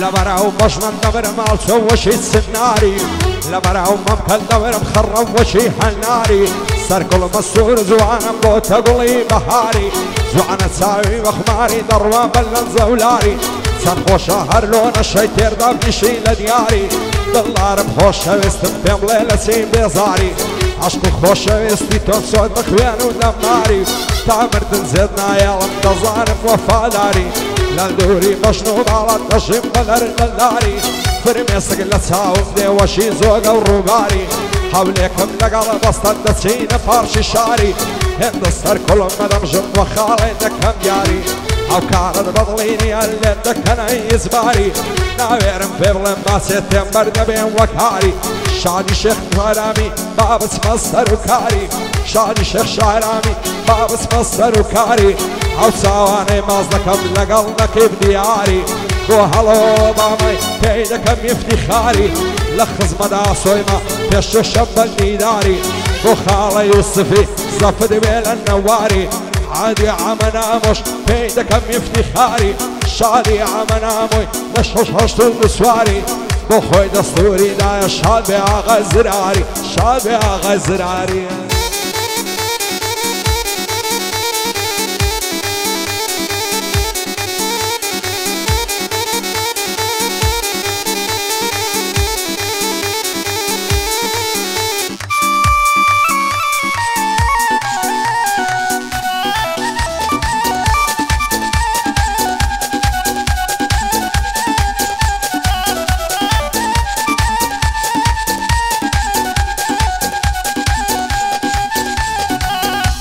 لبراو مجنن دبر مالتو وشي السناري لبراو ممكن دبر مخرب وشي حناري سر كل مسور زوانا بوتا قولي بهاري زوانا تساوي مخماري دروا بلن زولاري سر شهر لون الشيتير داب يشي لدياري دلار بخوش هوستم بيم ليلتي بيزاري عشق خوش هوستي تنسود بخوين ودماري تعمر تنزدنا يالم تظارف وفاداري لندوري مشنوب على التشم بلر للداري فرميسك لتساوم دي وشي زوغ وروباري حوليكم لقل بسطن دتين فارشي شاري هند السر كل مدام جن وخالي دكم جاري او كانت بضليني اللي دكنا يزباري ناويرم بيبلن باسيتم بردبين وكاري شادي شيخ شعرامي بابس مصدر وكاري شادي شيخ شعرامي بابس مصدر وكاري او سواني مازدكم لقلنك بدياري وهلو بامي كيدكم يفتخاري لخز مدى صويمة بيش الشب النيداري وخالة يوسفي زفد بيل النواري عادي عمنا مش بيدكم يفتخاري شادي عمنا موي نشوش هشتو النسواري بخوي دستوري دا شاد بياغا زراري شاد بياغا زراري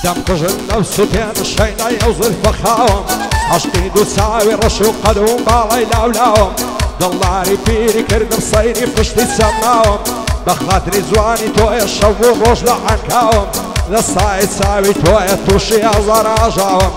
دم كجن نفسه بين الشينا يوزل فخاوم عشقي دو ساوي رشو قدوم بالي لاولاوم دلاري بيري كرد بصيري فشتي سماوم بخاطري زواني توي الشوو روش لعنكاوم للصايد ساوي توي توشي ازراجاوم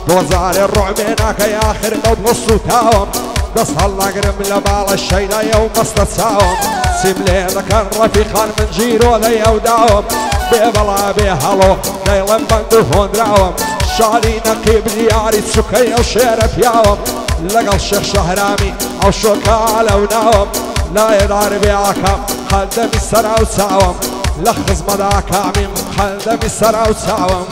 دوزاري الرعبيناك يا اخر دود نصو تاوم بس هلا قرم لبال الشينا يوم استساوم سيملي ذكر رفيقان من جيرو لي وداوم بيبلا بيهالو دايلن بندو هوندراوم شالي نقيب دياري تسكي او شيرف ياوم لقل شيخ شهرامي او شوكا لوناوم لا يدار بياكم خلدم السرا وتساوم لخز مداكامي خلدم السرا وتساوم